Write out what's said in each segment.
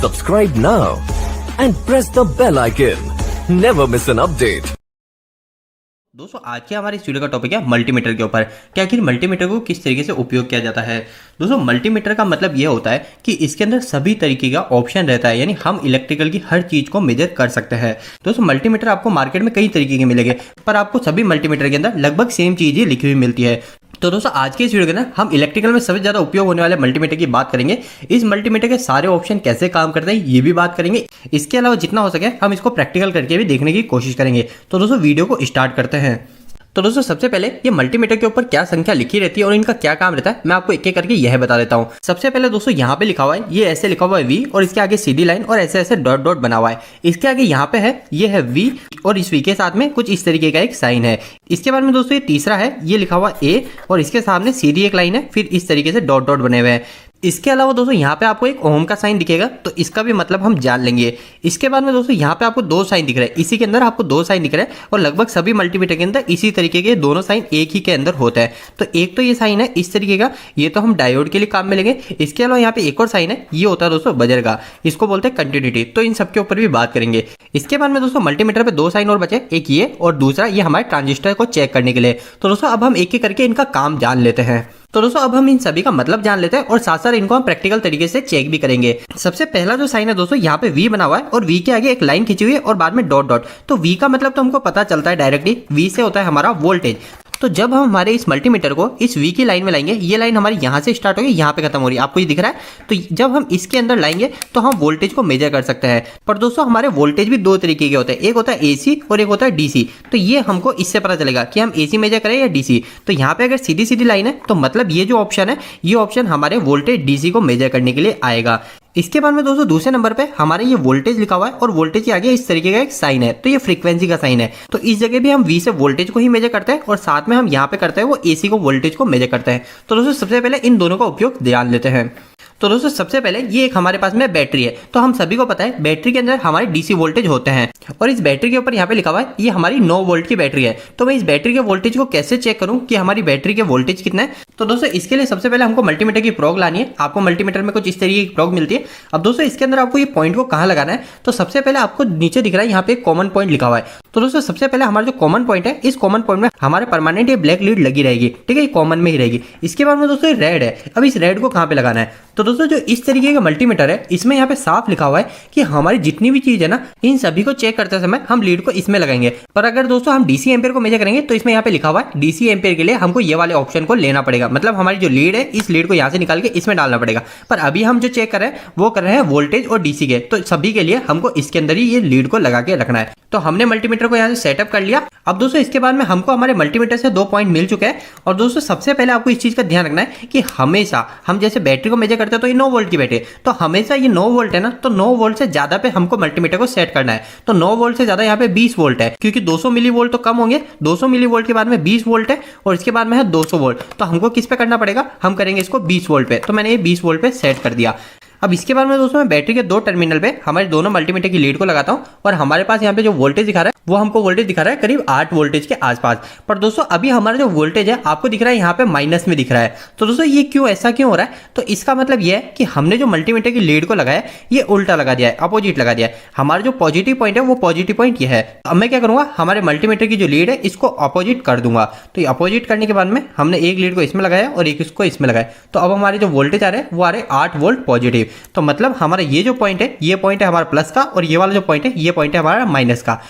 Subscribe now and press the bell icon. Never miss an update. दोस्तों आज के हमारे इस वीडियो का टॉपिक है मल्टीमीटर के ऊपर कि आखिर मल्टीमीटर को किस तरीके से उपयोग किया जाता है। दोस्तों मल्टीमीटर का मतलब यह होता है कि इसके अंदर सभी तरीके का ऑप्शन रहता है, यानी हम इलेक्ट्रिकल की हर चीज को मेजर कर सकते हैं। दोस्तों मल्टीमीटर आपको मार्केट में कई तरीके के मिलेंगे, पर आपको सभी मल्टीमीटर के अंदर लगभग सेम चीज ही लिखी हुई मिलती है। तो दोस्तों आज के इस वीडियो के ना हम इलेक्ट्रिकल में सबसे ज्यादा उपयोग होने वाले मल्टीमीटर की बात करेंगे। इस मल्टीमीटर के सारे ऑप्शन कैसे काम करते हैं ये भी बात करेंगे। इसके अलावा जितना हो सके हम इसको प्रैक्टिकल करके भी देखने की कोशिश करेंगे। तो दोस्तों वीडियो को स्टार्ट करते हैं। तो दोस्तों सबसे पहले ये मल्टीमीटर के ऊपर क्या संख्या लिखी रहती है और इनका क्या काम रहता है मैं आपको एक एक करके यह बता देता हूँ। सबसे पहले दोस्तों यहाँ पे लिखा हुआ है, ये ऐसे लिखा हुआ है V और इसके आगे सीधी लाइन और ऐसे ऐसे डॉट डॉट बना हुआ है। इसके आगे यहाँ पे है, ये है V और इस V के साथ में कुछ इस तरीके का एक साइन है। इसके बाद में दोस्तों ये तीसरा है, ये लिखा हुआ A और इसके सामने सीधी एक लाइन है, फिर इस तरीके से डॉट डॉट बने हुए हैं। इसके अलावा दोस्तों यहाँ पे आपको एक ओम का साइन दिखेगा, तो इसका भी मतलब हम जान लेंगे। इसके बाद में दोस्तों यहाँ पे आपको दो साइन दिख रहे हैं, इसी के अंदर आपको दो साइन दिख रहे हैं और लगभग सभी मल्टीमीटर के अंदर इसी तरीके के दोनों साइन एक ही के अंदर होता है। तो एक तो ये साइन है इस तरीके का, ये तो हम डायोड के लिए काम में लेंगे। इसके अलावा यहाँ पे एक और साइन है, ये होता है दोस्तों बजर का, इसको बोलते हैं कंटिन्यूटी। तो इन सबके ऊपर भी बात करेंगे। इसके बाद में दोस्तों मल्टीमीटर पे दो साइन और बचे, एक ये और दूसरा ये हमारे ट्रांजिस्टर को चेक करने के लिए। तो दोस्तों अब हम एक एक करके इनका काम जान लेते हैं। तो दोस्तों अब हम इन सभी का मतलब जान लेते हैं और साथ साथ इनको हम प्रैक्टिकल तरीके से चेक भी करेंगे। सबसे पहला जो साइन है दोस्तों यहाँ पे V बना हुआ है और V के आगे एक लाइन खींची हुई है और बाद में डॉट डॉट। तो V का मतलब तो हमको पता चलता है डायरेक्टली, V से होता है हमारा वोल्टेज। तो जब हम हमारे इस मल्टीमीटर को इस V की लाइन में लाएंगे, ये लाइन हमारी यहाँ से स्टार्ट होगी, यहाँ पे खत्म हो रही है, आपको ये दिख रहा है। तो जब हम इसके अंदर लाएंगे तो हम वोल्टेज को मेजर कर सकते हैं। पर दोस्तों हमारे वोल्टेज भी दो तरीके के होते हैं, एक होता है AC और एक होता है DC। तो ये हमको इससे पता चलेगा कि हम AC मेजर करें या DC। तो यहाँ पे अगर सीधी सीधी लाइन है तो मतलब ये जो ऑप्शन है, ये ऑप्शन हमारे वोल्टेज DC को मेजर करने के लिए आएगा। इसके बाद में दोस्तों दूसरे नंबर पे हमारे ये वोल्टेज लिखा हुआ है और वोल्टेज के आगे इस तरीके का एक साइन है, तो ये फ्रीक्वेंसी का साइन है। तो इस जगह भी हम V से वोल्टेज को ही मेजर करते हैं और साथ में हम यहाँ पे करते हैं वो AC को वोल्टेज को मेजर करते हैं। तो दोस्तों सबसे पहले इन दोनों का उपयोग ध्यान लेते हैं। तो दोस्तों सबसे पहले ये एक हमारे पास में बैटरी है। तो हम सभी को पता है बैटरी के अंदर हमारे DC वोल्टेज होते हैं और इस बैटरी के ऊपर यहाँ पे लिखा हुआ है ये हमारी 9 वोल्ट की बैटरी है। तो मैं इस बैटरी के वोल्टेज को कैसे चेक करूं कि हमारी बैटरी के वोल्टेज कितना है। तो दोस्तों इसके लिए सबसे पहले हमको मल्टीमीटर की प्रोग लानी है। आपको मल्टीमीटर में कुछ इस तरीके की प्रोग मिलती है। अब दोस्तों इसके अंदर आपको ये पॉइंट को कहाँ लगाना है, तो सबसे पहले आपको नीचे दिख रहा है यहाँ पे कॉमन पॉइंट लिखा हुआ है। तो दोस्तों सबसे पहले हमारा जो कॉमन पॉइंट है, इस कॉमन पॉइंट में हमारे परमानेंट ये ब्लैक लीड लगी रहेगी, ठीक है, ये कॉमन में ही रहेगी। इसके बाद में दोस्तों ये रेड है। अब इस रेड को कहाँ पे लगाना है, तो दोस्तों जो इस तरीके का मल्टीमीटर है इसमें यहाँ पे साफ लिखा हुआ है कि हमारी जितनी भी चीज है ना, इन सभी को चेक करते समय हम लीड को इसमें लगाएंगे। पर अगर दोस्तों हम DC एम्पेयर को मेजर करेंगे तो इसमें यहाँ पे लिखा हुआ है DC एम्पेयर के लिए हमको ये वाले ऑप्शन को लेना पड़ेगा। मतलब हमारी जो लीड है इस लीड को यहाँ से निकाल के इसमें डालना पड़ेगा। पर अभी हम जो चेक कर रहे हैं वो कर रहे हैं वोल्टेज और DC के, तो सभी के लिए हमको इसके अंदर ही ये लीड को लगा के रखना है। तो हमने मल्टीमीटर को यहाँ से सेटअप कर लिया। अब दोस्तों इसके बाद में हमको हमारे मल्टीमीटर से दो पॉइंट मिल चुके हैं। और दोस्तों सबसे पहले आपको इस चीज का ध्यान रखना है कि हमेशा हम जैसे बैटरी को मेजर करते हैं तो ये 9 वोल्ट की बैटरी, तो हमेशा ये 9 वोल्ट है ना, तो 9 वोल्ट से ज्यादा पे हमको मल्टीमीटर को सेट करना है। तो 9 वोल्ट से ज्यादा यहाँ पे 20 वोल्ट है, क्योंकि 200 मिली वोल्ट तो कम होंगे। 200 मिली वोल्ट के बाद में 20 वोल्ट है और इसके बाद में है 200 वोल्ट। तो हमको किस पे करना पड़ेगा, हम करेंगे इसको 20 वोल्ट पे। तो मैंने ये 20 वोल्ट पे सेट कर दिया। अब इसके बाद में दोस्तों मैं बैटरी के दो टर्मिनल पे हमारे दोनों मल्टीमीटर की लीड को लगाता हूं और हमारे पास यहाँ पे जो वोल्टेज दिखा रहा है वो हमको वोल्टेज दिखा रहा है करीब 8 वोल्टेज के आसपास। पर दोस्तों अभी हमारा जो वोल्टेज है आपको दिख रहा है यहाँ पे माइनस में दिख रहा है। तो दोस्तों ये क्यों, ऐसा क्यों हो रहा है, तो इसका मतलब ये है कि हमने जो मल्टीमीटर की लीड को लगाया ये उल्टा लगा दिया है, अपोजिट लगा दिया है। हमारा जो पॉजिटिव पॉइंट है वो पॉजिटिव पॉइंट ये है। अब मैं क्या करूंगा, हमारे मल्टीमीटर की जो लीड है इसको अपोजिट कर दूंगा। तो ये अपोजिट करने के बाद में हमने एक लीड को इसमें लगाया और एक इसको इसमें लगाया। तो अब हमारे जो वोल्टेज आ रहे हैं वो आ रहे 8 वोल्ट पॉजिटिव। तो मतलब हमारा ये जो पॉइंट है ये पॉइंट है हमारा प्लस का और ये वाला जो पॉइंट है ये पॉइंट है हमारा माइनस का।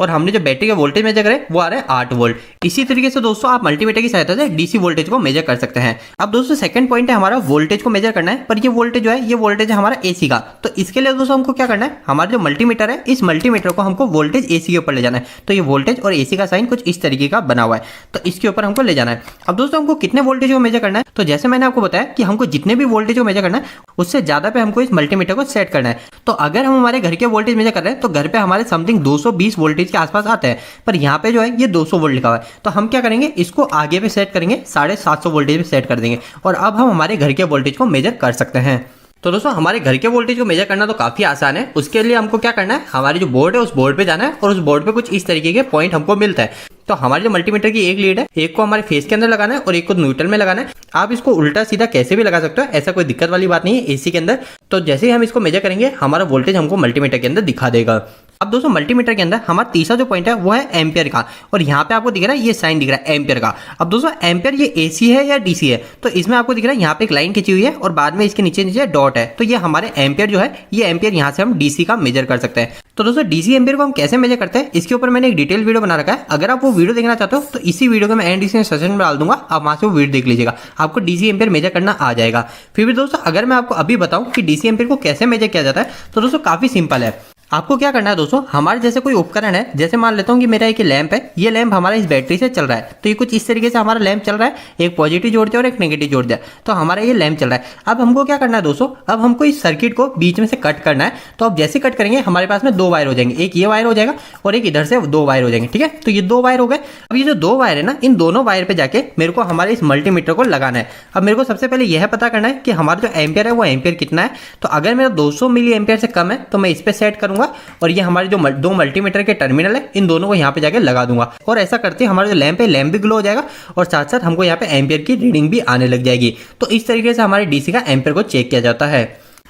और हमने जो बैटरी के वोल्टेज मेजर करे वो आ रहा है 8 वोल्ट। इसी तरीके से दोस्तों आप मल्टीमीटर की सहायता से DC वोल्टेज को मेजर कर सकते हैं। अब दोस्तों सेकंड पॉइंट है हमारा वोल्टेज को मेजर करना है, पर ये वोल्टेज जो है ये वोल्टेज है हमारा AC का। तो इसके लिए दोस्तों हमको क्या करना है, हमारा जो मल्टीमीटर है इस मल्टीमीटर को हमको वोल्टेज AC के ऊपर ले जाना है। तो ये वोल्टेज और AC का साइन कुछ इस तरीके का बना हुआ है, तो इसके ऊपर हमको ले जाना है। अब दोस्तों हमको कितने वोल्टेज को मेजर करना है, तो जैसे मैंने आपको बताया कि हमको जितने भी वोल्टेज को मेजर करना है उससे ज्यादा पे हमको इस मल्टीमीटर को सेट करना है। तो अगर हम हमारे घर के वोल्टेज मेजर कर रहे हैं तो घर पे हमारे समथिंग 220 वोल्टेज के आसपास आते हैं, पर यहाँ पे जो है ये 200 वोल्ट लिखा हुआ है। तो हम क्या करेंगे, इसको आगे पे सेट करेंगे, 750 वोल्टेज पे सेट कर देंगे और अब हम हमारे घर के वोल्टेज को मेजर कर सकते हैं। तो दोस्तों हमारे घर के वोल्टेज को मेजर करना तो काफी आसान है। उसके लिए हमको क्या करना है, हमारी जो बोर्ड है उस बोर्ड पे जाना है और उस बोर्ड पे कुछ इस तरीके के पॉइंट हमको मिलता है। तो हमारे जो मल्टीमीटर की एक लीड है, एक को हमारे फेस के अंदर लगाना है और एक को न्यूट्रल में लगाना है। आप इसको उल्टा सीधा कैसे भी लगा सकते हो, ऐसा कोई दिक्कत वाली बात नहीं है एसी के अंदर। तो जैसे ही हम इसको मेजर करेंगे हमारा वोल्टेज हमको मल्टीमीटर के अंदर दिखा देगा। अब दोस्तों मल्टीमीटर के अंदर हमारा तीसरा जो पॉइंट है वो है एम्पियर का, और यहाँ पे आपको दिख रहा है ये साइन दिख रहा है एम्पियर का। अब दोस्तों एम्पियर ये एसी है या डीसी है, तो इसमें आपको दिख रहा है यहाँ पे एक लाइन खींची हुई है और बाद में इसके नीचे नीचे डॉट है, तो ये हमारे एम्पियर जो है, ये एम्पियर यहाँ से हम डीसी का मेजर कर सकते हैं। तो दोस्तों डीसी एम्पियर को हम कैसे मेजर करते हैं इसके ऊपर मैंने एक डिटेल वीडियो बना रखा है। अगर आप वो वीडियो देखना चाहते हो तो इसी वीडियो को मैं एंड डिस्क्रिप्शन में डाल दूंगा, आप वहां से वो वीडियो देख लीजिएगा, आपको डीसी एम्पियर मेजर करना आ जाएगा। फिर भी दोस्तों अगर मैं आपको अभी बताऊं कि डीसी एम्पियर को कैसे मेजर किया जाता है, तो दोस्तों काफी सिंपल है। आपको क्या करना है दोस्तों, हमारे जैसे कोई उपकरण है, जैसे मान लेता हूँ कि मेरा एक लैंप है, ये लैंप हमारा इस बैटरी से चल रहा है, तो ये कुछ इस तरीके से हमारा लैंप चल रहा है, एक पॉजिटिव जोड़ दिया और एक नेगेटिव जोड़ दिया, तो हमारा ये लैंप चल रहा है। अब हमको क्या करना है दोस्तों, अब हमको इस सर्किट को बीच में से कट करना है। तो अब जैसे कट करेंगे हमारे पास में दो वायर हो जाएंगे, एक ये वायर हो जाएगा और एक इधर से दो वायर हो जाएंगे, ठीक है। तो ये दो वायर हो गए। अब ये जो दो वायर है ना, इन दोनों वायर पे जाके मेरे को हमारे इस मल्टीमीटर को लगाना है। अब मेरे को सबसे पहले यह पता करना है कि हमारा जो एम्पियर है वो एम्पियर कितना है। तो अगर मेरा 200 मिली एम्पियर से कम है तो मैं इस पे सेट करूंगा, और ये जो दो मल्टीमीटर के टर्मिनल है इन दोनों को यहाँ पे जाके लगा दूंगा, और ऐसा करते हमारा जो लैंप है, लैंप भी ग्लो हो जाएगा और साथ साथ हमको यहाँ पे एम्पियर की रीडिंग भी आने लग जाएगी। तो इस तरीके से हमारे डीसी का एम्पियर को चेक किया जाता है।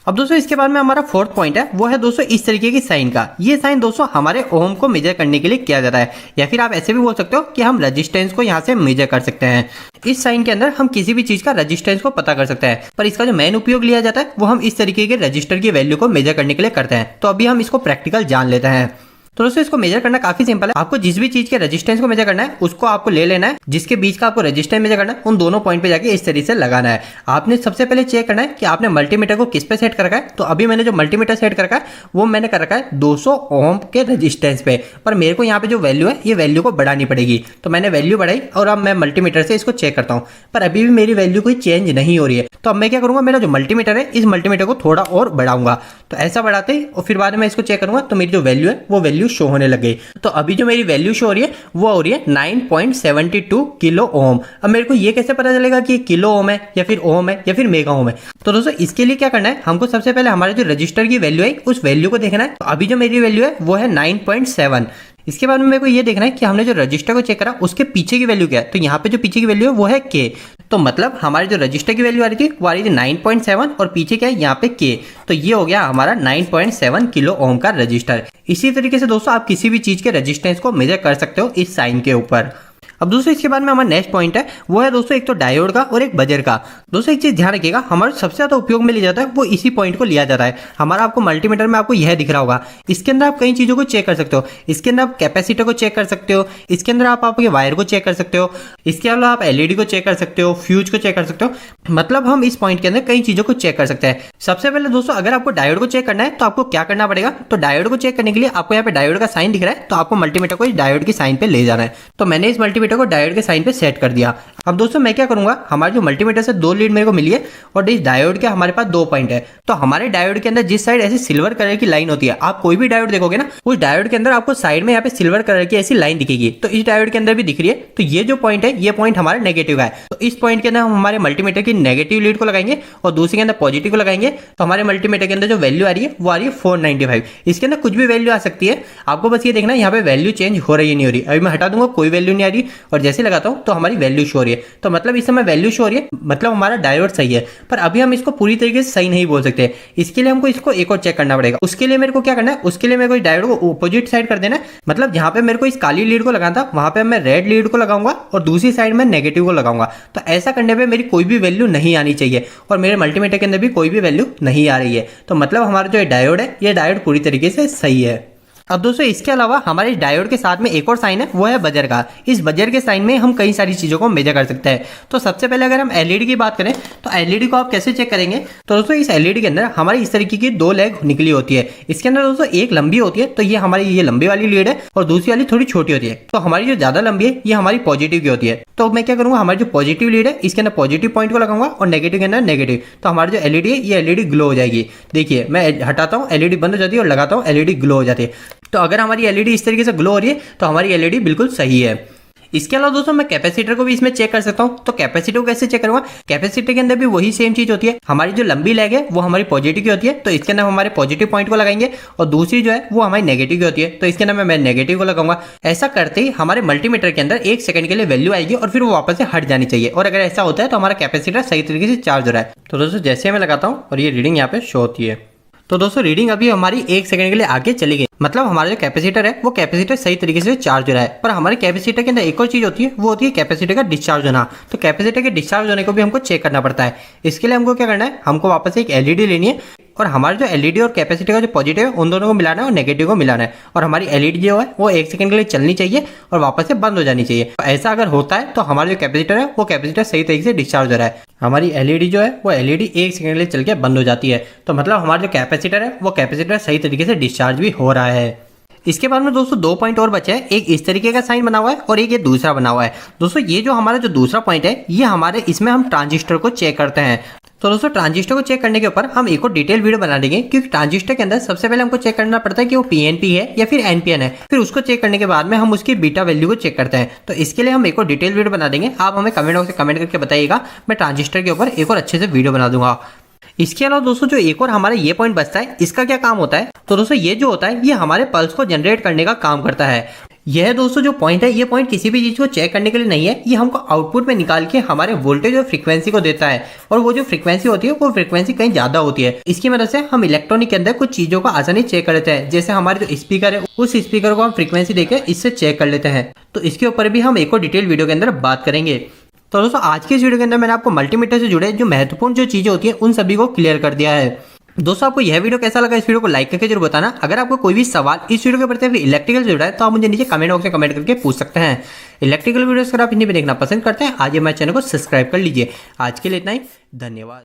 अब दोस्तों इसके बाद में हमारा फोर्थ पॉइंट है, वो है दोस्तों इस तरीके की साइन का। ये साइन दोस्तों हमारे ओम को मेजर करने के लिए किया जाता है, या फिर आप ऐसे भी बोल सकते हो कि हम रेजिस्टेंस को यहाँ से मेजर कर सकते हैं। इस साइन के अंदर हम किसी भी चीज का रेजिस्टेंस को पता कर सकते हैं, पर इसका जो मेन उपयोग लिया जाता है वो हम इस तरीके के रजिस्टर की वैल्यू को मेजर करने के लिए करते हैं। तो अभी हम इसको प्रैक्टिकल जान लेते हैं। तो दोस्तों इसको मेजर करना काफी सिंपल है। आपको जिस भी चीज के रेजिस्टेंस को मेजर करना है उसको आपको ले लेना है, जिसके बीच का आपको रेजिस्टेंस मेजर करना है उन दोनों पॉइंट पे जाके इस तरीके से लगाना है। आपने सबसे पहले चेक करना है कि आपने मल्टीमीटर को किस पे सेट कर रखा है। तो अभी मैंने जो मल्टीमीटर सेट कर रखा है वो मैंने कर रखा है 200 ओम के रेजिस्टेंस पे, पर मेरे को यहाँ पे जो वैल्यू है ये वैल्यू को बढ़ानी पड़ेगी। तो मैंने वैल्यू बढ़ाई और अब मैं मल्टीमीटर से इसको चेक करता हूँ, पर अभी भी मेरी वैल्यू कोई चेंज नहीं हो रही है। तो अब मैं क्या करूंगा, मेरा जो मल्टीमीटर है इस मल्टीमीटर को थोड़ा और बढ़ाऊंगा। तो ऐसा बढ़ाते ही और फिर बाद में इसको चेक करूंगा तो मेरी जो वैल्यू है वो वैल्यू शो होने लग गई। तो अभी जो मेरी वैल्यू शो हो रही है वो हो रही है 9.72 किलो ओम। अब मेरे को ये कैसे पता चलेगा कि किलो ओम है या फिर ओम है या फिर मेगा ओम है। तो दोस्तों इसके लिए क्या करना है, हमको सबसे पहले हमारे जो रजिस्टर की वैल्यू है उस वैल्यू को देखना है। तो अभी जो मेरी वैल्यू है वो है 9.7। इसके बाद में मेरे को ये देखना है कि हमने जो रजिस्टर को चेक करा उसके पीछे की वैल्यू क्या है। तो यहाँ पे जो पीछे की वैल्यू है वो है के। तो मतलब हमारे जो रजिस्टर की वैल्यू आ रही थी वो आ रही थी 9.7 और पीछे क्या है यहाँ पे के। तो ये हो गया हमारा 9.7 किलो ओम का रजिस्टर। इसी तरीके से दोस्तों आप किसी भी चीज के रजिस्टेंस को मेजर कर सकते हो इस साइन के ऊपर। अब दोस्तों इसके बाद में हमारा नेक्स्ट पॉइंट है वो है दोस्तों एक तो डायोड का और एक बजर का। दोस्तों एक चीज ध्यान रखिएगा, हमारा सबसे ज्यादा उपयोग में लिया जाता है वो इसी पॉइंट को लिया जाता है। हमारा आपको मल्टीमीटर में आपको यह दिख रहा होगा, इसके अंदर आप कई चीजों को चेक कर सकते हो। इसके अंदर आप कैपेसिटर को चेक कर सकते हो, इसके अंदर आप आपके वायर को चेक कर सकते हो, इसके अलावा आप एलईडी को चेक कर सकते हो, फ्यूज को चेक कर सकते हो। मतलब हम इस पॉइंट के अंदर कई चीजों को चेक कर सकते हैं। सबसे पहले दोस्तों अगर आपको डायोड को चेक करना है तो आपको क्या करना पड़ेगा, तो डायोड को चेक करने के लिए आपको यहाँ पे डायोड का साइन दिख रहा है, तो आपको मल्टीमीटर को इस डायोड की साइन पे ले जाना है। तो मैंने इस मल्टीमीटर को डायोड के साइन पे सेट कर दिया। अब दोस्तों मैं क्या करूंगा, हमारे जो मल्टीमीटर से दो लीड मेरे को मिली है और इस डायोड के हमारे पास दो पॉइंट है। तो हमारे डायोड के अंदर जिस साइड ऐसी सिल्वर कलर की लाइन होती है, आप कोई भी डायोड देखोगे ना उस डायोड के अंदर आपको साइड में यहाँ पे सिल्वर कलर की ऐसी लाइन दिखेगी। तो इस डायोड के अंदर भी दिख रही है। तो ये जो पॉइंट है ये पॉइंट हमारा नेगेटिव का है। तो इस पॉइंट के अंदर हम हमारे मल्टीमीटर की नेगेटिव लीड को लगाएंगे और दूसरे के अंदर पॉजिटिव को लगाएंगे। तो हमारे मल्टीमीटर के अंदर जो वैल्यू आ रही है वो आ रही है 495। इसके अंदर कुछ भी वैल्यू आ सकती है, आपको बस ये देखना है यहाँ पे वैल्यू चेंज हो रही है नहीं हो रही। अभी मैं हटा दूंगा, कोई वैल्यू नहीं आ रही और जैसे लगाता हूँ तो हमारी वैल्यू शो हो रही है। तो मतलब इस समय वैल्यू शो हो रही है, मतलब हमारा डायोड सही है। पर अभी हम इसको पूरी तरीके से सही नहीं बोल सकते, इसके लिए हमको इसको एक और चेक करना पड़ेगा। उसके लिए मेरे को क्या करना है, उसके लिए मेरे को डायोड को अपोजिट साइड कर देना है। मतलब जहां पे मेरे को इस काली लीड को लगाना था वहां पे मैं रेड लीड को लगाऊंगा और दूसरी साइड में नेगेटिव को लगाऊंगा। तो ऐसा करने पे मेरी कोई भी वैल्यू नहीं आनी चाहिए और मेरे मल्टीमीटर के अंदर भी कोई भी वैल्यू नहीं आ रही है। तो मतलब हमारा जो डायोड है ये डायोड पूरी तरीके से सही है। अब दोस्तों इसके अलावा हमारे डायोड के साथ में एक और साइन है वो है बजर का। इस बजर के साइन में हम कई सारी चीजों को मेजर कर सकते हैं। तो सबसे पहले अगर हम एलईडी की बात करें तो एलईडी को आप कैसे चेक करेंगे, तो दोस्तों इस एलईडी के अंदर हमारी इस तरीके की दो लेग निकली होती है। इसके अंदर दोस्तों एक लंबी होती है, तो ये हमारी ये लंबी वाली लीड है और दूसरी वाली थोड़ी छोटी होती है। तो हमारी जो ज्यादा लंबी है ये हमारी पॉजिटिव की होती है। तो मैं क्या करूंगा, हमारी जो पॉजिटिव लीड है इसके अंदर पॉजिटिव पॉइंट को लगाऊंगा और नेगेटिव के अंदर नेगेटिव। तो हमारी जो एलईडी है ये एलईडी ग्लो हो जाएगी। देखिए मैं हटाता हूँ, एलईडी बंद हो जाती है और लगाता हूँ, एलईडी ग्लो हो जाती है। तो अगर हमारी एलईडी इस तरीके से ग्लो हो रही है तो हमारी एलईडी बिल्कुल सही है। इसके अलावा दोस्तों मैं कैपेसिटर को भी इसमें चेक कर सकता हूँ। तो कैपेसिटर को कैसे चेक करूंगा, कैपेसिटर के अंदर भी वही सेम चीज होती है, हमारी जो लंबी लेग है वो हमारी पॉजिटिव की होती है, तो इसके अंदर हमारे पॉजिटिव पॉइंट को लगाएंगे, और दूसरी जो है वो हमारी नेगेटिव की होती है, तो इसके अंदर मैं नेगेटिव को लगाऊंगा। ऐसा करते ही हमारे मल्टीमीटर के अंदर 1 सेकंड के लिए वैल्यू आएगी और फिर वो वापस से हट जानी चाहिए, और अगर ऐसा होता है तो हमारा कैपेसिटर सही तरीके से चार्ज हो रहा है। तो दोस्तों जैसे मैं लगाता हूँ और ये रीडिंग यहाँ पे शो होती है, तो दोस्तों रीडिंग अभी हमारी 1 सेकंड के लिए आगे चली गई, मतलब हमारा जो कैपेसिटर है वो कैपेसिटर सही तरीके से चार्ज हो रहा है। पर हमारे कैपेसिटर के अंदर एक और चीज होती है, वो होती है कैपेसिटर का डिस्चार्ज होना। तो कैपेसिटर के डिस्चार्ज होने को भी हमको चेक करना पड़ता है। इसके लिए हमको क्या करना है, हमको वापस एक एलईडी लेनी है, और हमारे जो एलईडी और कैपेसिटर का जो पॉजिटिव है उन दोनों को मिलाना है और नेगेटिव को मिलाना है, और हमारी एलईडी जो है वो 1 सेकंड के लिए चलनी चाहिए और वापस से बंद हो जानी चाहिए। ऐसा अगर होता है तो हमारा जो कैपेसिटर है वो कैपेसिटर सही तरीके से डिस्चार्ज हो रहा है। हमारी एलईडी जो है वो एलईडी 1 सेकंड के लिए चल के बंद हो जाती है, तो मतलब हमारा जो कैपेसिटर है वो कैपेसिटर सही तरीके से डिस्चार्ज भी हो रहा है। इसके बाद में दोस्तों 2 पॉइंट और बचे हैं, एक इस तरीके का साइन बना हुआ है और एक ये दूसरा बना हुआ है। दोस्तों ये जो हमारा जो दूसरा पॉइंट है ये हमारे इसमें हम ट्रांजिस्टर को चेक करते हैं। तो दोस्तों ट्रांजिस्टर को चेक करने के ऊपर हम एक और डिटेल वीडियो बना देंगे, क्योंकि ट्रांजिस्टर के अंदर सबसे पहले हमको चेक करना पड़ता है कि वो पीएनपी है या फिर एनपीएन है, फिर उसको चेक करने के बाद में हम उसकी बीटा वैल्यू को चेक करते हैं। तो इसके लिए हम एक और डिटेल वीडियो बना देंगे, आप हमें कमेंट बॉक्स में कमेंट करके बताइएगा, मैं ट्रांजिस्टर के ऊपर एक और अच्छे से वीडियो बना दूंगा। इसके अलावा दोस्तों जो एक और हमारा ये पॉइंट बचता है, इसका क्या काम होता है, तो दोस्तों ये जो होता है ये हमारे पल्स को जनरेट करने का काम करता है। यह दोस्तों जो पॉइंट है ये पॉइंट किसी भी चीज को चेक करने के लिए नहीं है, ये हमको आउटपुट में निकाल के हमारे वोल्टेज और फ्रीक्वेंसी को देता है, और वो जो फ्रीक्वेंसी होती है वो फ्रीक्वेंसी कहीं ज्यादा होती है। इसकी मदद से हम इलेक्ट्रॉनिक के अंदर कुछ चीजों को आसानी चेक कर लेते हैं, जैसे हमारे जो स्पीकर है उस स्पीकर को हम फ्रीक्वेंसी देकर इससे चेक कर लेते हैं। तो इसके ऊपर भी हम एक और डिटेल वीडियो के अंदर बात करेंगे। तो दोस्तों आज के इस वीडियो के अंदर मैंने आपको मल्टीमीटर से जुड़े जो महत्वपूर्ण जो चीजें होती हैं उन सभी को क्लियर कर दिया है। दोस्तों आपको यह वीडियो कैसा लगा, इस वीडियो को लाइक करके जरूर बताना। अगर आपको कोई भी सवाल इस वीडियो के प्रति इलेक्ट्रिकल से जुड़ा है तो आप मुझे नीचे कमेंट बॉक्स में कमेंट करके पूछ सकते हैं। इलेक्ट्रिकल वीडियोस अगर आप हिंदी में देखना पसंद करते हैं आज हमारे चैनल को सब्सक्राइब कर लीजिए। आज के लिए इतना ही, धन्यवाद।